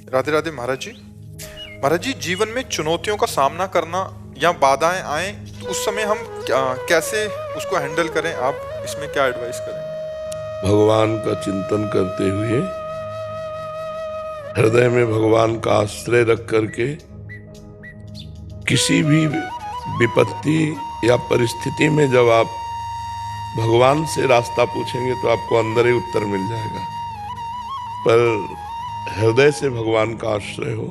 राधे राधे महाराज जी। महाराज जी, जीवन में चुनौतियों का सामना करना या बाधाएं आए तो उस समय हम कैसे उसको हैंडल करें, आप इसमें क्या एडवाइस करेंगे? भगवान का चिंतन करते हुए, हृदय में भगवान का आश्रय रख करके किसी भी विपत्ति या परिस्थिति में जब आप भगवान से रास्ता पूछेंगे तो आपको अंदर ही उत्तर मिल जाएगा। पर हृदय से भगवान का आश्रय हो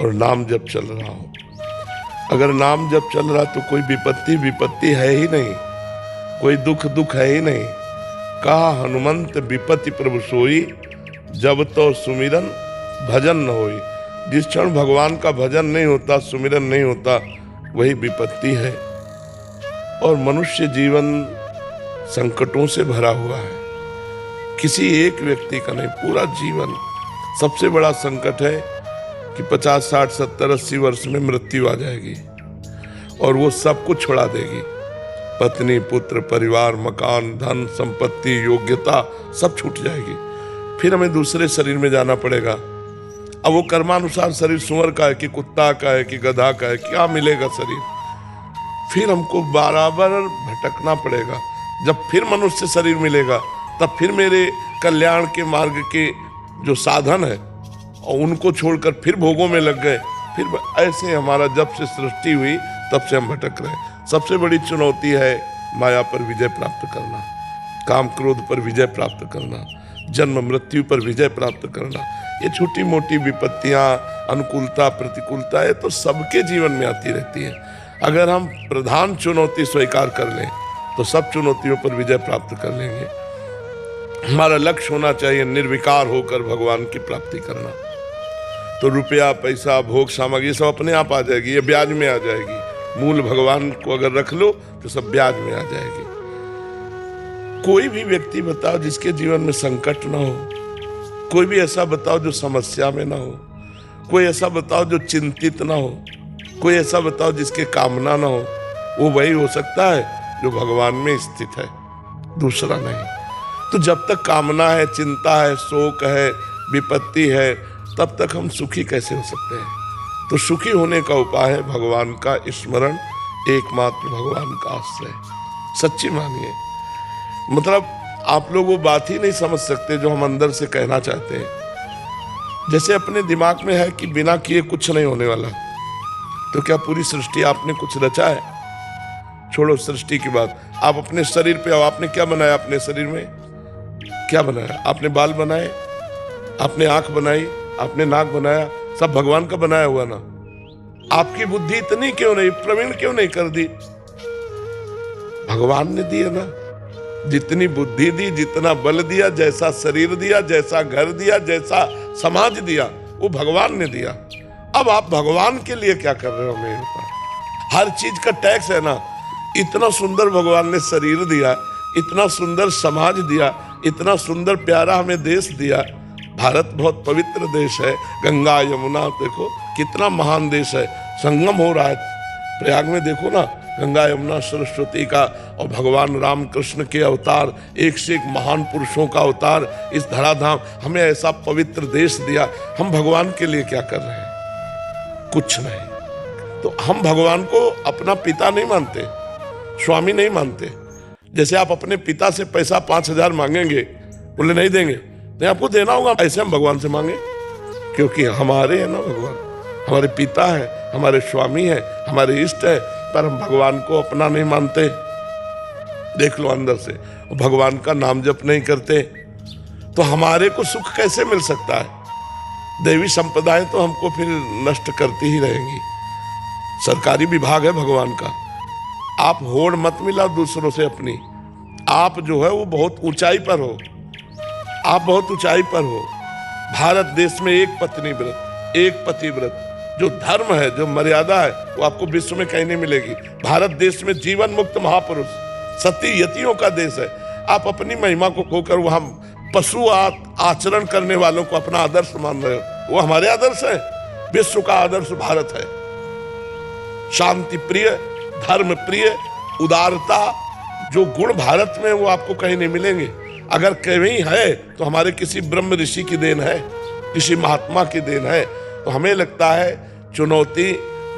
और नाम जब चल रहा हो। अगर नाम जब चल रहा तो कोई विपत्ति है ही नहीं, कोई दुख है ही नहीं। कहा हनुमंत विपत्ति प्रभु सोई, जब तो सुमिरन भजन न होई। जिस क्षण भगवान का भजन नहीं होता, सुमिरन नहीं होता, वही विपत्ति है। और मनुष्य जीवन संकटों से भरा हुआ है, किसी एक व्यक्ति का नहीं, पूरा जीवन। सबसे बड़ा संकट है कि 50, 60, 70, 80 वर्ष में मृत्यु आ जाएगी और वो सब कुछ छोड़ा देगी। पत्नी, पुत्र, परिवार, मकान, धन, संपत्ति, योग्यता सब छूट जाएगी। फिर हमें दूसरे शरीर में जाना पड़ेगा। अब वो कर्मानुसार शरीर सुअर का है कि कुत्ता का है कि गधा का है, क्या मिलेगा शरीर। फिर हमको बराबर भटकना पड़ेगा। जब फिर मनुष्य शरीर मिलेगा तब फिर मेरे कल्याण के मार्ग के जो साधन है और उनको छोड़कर फिर भोगों में लग गए। फिर ऐसे हमारा जब से सृष्टि हुई तब से हम भटक रहे हैं। सबसे बड़ी चुनौती है माया पर विजय प्राप्त करना, काम क्रोध पर विजय प्राप्त करना, जन्म मृत्यु पर विजय प्राप्त करना। ये छोटी मोटी विपत्तियां, अनुकूलता, प्रतिकूलता, ये तो सबके जीवन में आती रहती है। अगर हम प्रधान चुनौती स्वीकार कर लें तो सब चुनौतियों पर विजय प्राप्त कर लेंगे। हमारा लक्ष्य होना चाहिए निर्विकार होकर भगवान की प्राप्ति करना। तो रुपया, पैसा, भोग सामग्री सब अपने आप आ जाएगी, ये ब्याज में आ जाएगी। मूल भगवान को अगर रख लो तो सब ब्याज में आ जाएगी। कोई भी व्यक्ति बताओ जिसके जीवन में संकट ना हो, कोई भी ऐसा बताओ जो समस्या में ना हो, कोई ऐसा बताओ जो चिंतित ना हो, कोई ऐसा बताओ जिसके कामना ना हो। वो वही हो सकता है जो भगवान में स्थित है, दूसरा नहीं। तो जब तक कामना है, चिंता है, शोक है, विपत्ति है, तब तक हम सुखी कैसे हो सकते हैं? तो सुखी होने का उपाय है भगवान का स्मरण, एकमात्र भगवान का आश्रय। सच्ची मानिए, मतलब आप लोग वो बात ही नहीं समझ सकते जो हम अंदर से कहना चाहते हैं। जैसे अपने दिमाग में है कि बिना किए कुछ नहीं होने वाला, तो क्या पूरी सृष्टि आपने कुछ रचा है? छोड़ो सृष्टि की बात, आप अपने शरीर पे आओ। आपने क्या बनाया अपने शरीर में? क्या बनाया? आपने बाल बनाए, आपने आंख बनाई, आपने नाक बनाया, सब भगवान का बनाया हुआ ना। आपकी बुद्धि इतनी क्यों नहीं प्रवीण क्यों नहीं कर दी? भगवान ने दी है ना। जितनी बुद्धि दी, जितना बल दिया, जैसा शरीर दिया, जैसा घर दिया, जैसा समाज दिया, वो भगवान ने दिया। अब आप भगवान के लिए क्या कर रहे हो? मैं बता, हर चीज का टैक्स है ना। इतना सुंदर भगवान ने शरीर दिया, इतना सुंदर समाज दिया, इतना सुंदर प्यारा हमें देश दिया। भारत बहुत पवित्र देश है। गंगा यमुना देखो कितना महान देश है, संगम हो रहा है प्रयाग में। देखो ना, गंगा यमुना सरस्वती का और भगवान राम कृष्ण के अवतार, एक से एक महान पुरुषों का अवतार इस धराधाम। हमें ऐसा पवित्र देश दिया। हम भगवान के लिए क्या कर रहे हैं? कुछ नहीं। तो हम भगवान को अपना पिता नहीं मानते, स्वामी नहीं मानते। जैसे आप अपने पिता से पैसा 5,000 मांगेंगे, बोले नहीं देंगे, नहीं आपको देना होगा। ऐसे हम भगवान से मांगे, क्योंकि हमारे है ना भगवान, हमारे पिता है, हमारे स्वामी है, हमारे इष्ट है। पर हम भगवान को अपना नहीं मानते। देख लो अंदर से, भगवान का नाम जप नहीं करते तो हमारे को सुख कैसे मिल सकता है? दैवी संपदाएं तो हमको फिर नष्ट करती ही रहेंगी। सरकारी विभाग है भगवान का। आप होड़ मत मिलाओ दूसरों से अपनी। आप जो है वो बहुत ऊंचाई पर हो, आप बहुत ऊंचाई पर हो। भारत देश में एक पत्नी व्रत, एक पति व्रत जो धर्म है, जो मर्यादा है, वो आपको विश्व में कहीं नहीं मिलेगी। भारत देश में जीवन मुक्त महापुरुष, सती यतियों का देश है। आप अपनी महिमा को खोकर वहां पशु आचरण करने वालों को अपना आदर्श मान रहे हो। वो हमारे आदर्श है। विश्व का आदर्श भारत है। शांति प्रिय, धर्म प्रिय, उदारता, जो गुण भारत में वो आपको कहीं नहीं मिलेंगे। अगर कहीं है तो हमारे किसी ब्रह्म ऋषि की देन है। किसी महात्मा की देन है। तो हमें लगता है चुनौती,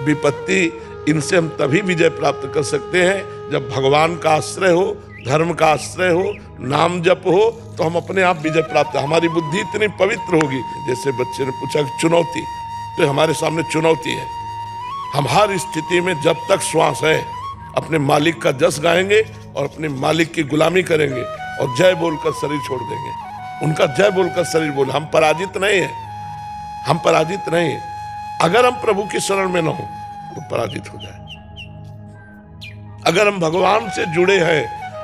विपत्ति, इनसे हम तभी विजय प्राप्त कर सकते हैं जब भगवान का आश्रय हो, धर्म का आश्रय हो, नाम जप हो, तो हम अपने आप विजय प्राप्त। हमारी बुद्धि इतनी पवित्र होगी। जैसे बच्चे ने पूछा चुनौती, तो हमारे सामने चुनौती है। हम हर स्थिति में जब तक श्वास है अपने मालिक का जस गाएंगे और अपने मालिक की गुलामी करेंगे और जय बोलकर शरीर छोड़ देंगे। उनका जय बोलकर शरीर बोले। हम पराजित नहीं है, हम पराजित नहीं है। अगर हम प्रभु की शरण में न हो तो पराजित हो जाए। अगर हम भगवान से जुड़े हैं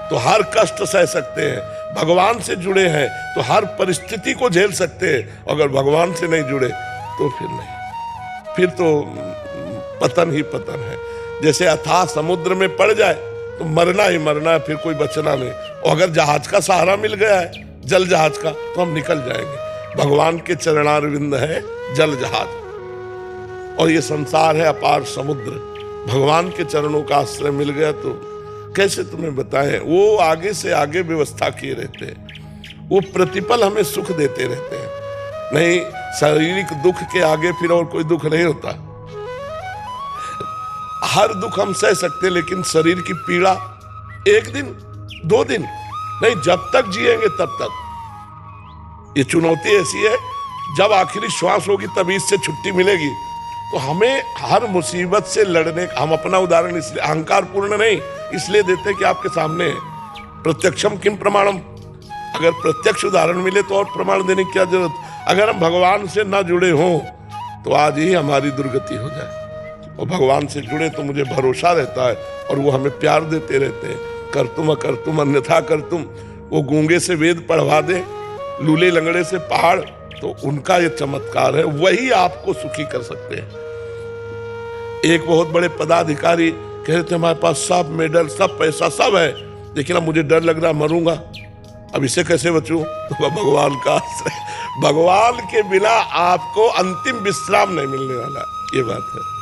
तो हर कष्ट सह सकते हैं, भगवान से जुड़े हैं तो हर परिस्थिति को झेल सकते हैं। अगर भगवान से नहीं जुड़े तो फिर नहीं, फिर तो पतन ही पतन है। जैसे अथाह समुद्र में पड़ जाए तो मरना ही मरना है, फिर कोई बचना नहीं। और अगर जहाज का सहारा मिल गया है, जल जहाज का, तो हम निकल जाएंगे। भगवान के चरणारविंद है जल जहाज और ये संसार है अपार समुद्र। भगवान के चरणों का आश्रय मिल गया तो कैसे तुम्हें बताएं, वो आगे से आगे व्यवस्था किए रहते हैं, वो प्रतिपल हमें सुख देते रहते हैं। नहीं, शारीरिक दुख के आगे फिर और कोई दुख नहीं होता। हर दुख हम सह सकते, लेकिन शरीर की पीड़ा 1 दिन 2 दिन नहीं, जब तक जिएंगे तब तक। ये चुनौती ऐसी है, जब आखिरी श्वास होगी तभी इससे छुट्टी मिलेगी। तो हमें हर मुसीबत से लड़ने का, हम अपना उदाहरण इसलिए अहंकार पूर्ण नहीं इसलिए देते कि आपके सामने है। प्रत्यक्षम किम प्रमाणम, अगर प्रत्यक्ष उदाहरण मिले तो और प्रमाण देने की क्या जरूरत। अगर हम भगवान से ना जुड़े हों तो आज ही हमारी दुर्गति हो जाए। और भगवान से जुड़े तो मुझे भरोसा रहता है और वो हमें प्यार देते रहते हैं। कर तुम अकर तुम अन्यथा कर तुम। वो गूंगे से वेद पढ़वा दे, लूले लंगड़े से पहाड़, तो उनका ये चमत्कार है, वही आपको सुखी कर सकते हैं। एक बहुत बड़े पदाधिकारी कह रहे थे हमारे पास सब मेडल, सब पैसा, सब है, लेकिन अब मुझे डर लग रहा, मरूंगा, अब इससे कैसे बचूं? तो भगवान का आश्रय, भगवान के बिना आपको अंतिम विश्राम नहीं मिलने वाला, ये बात है।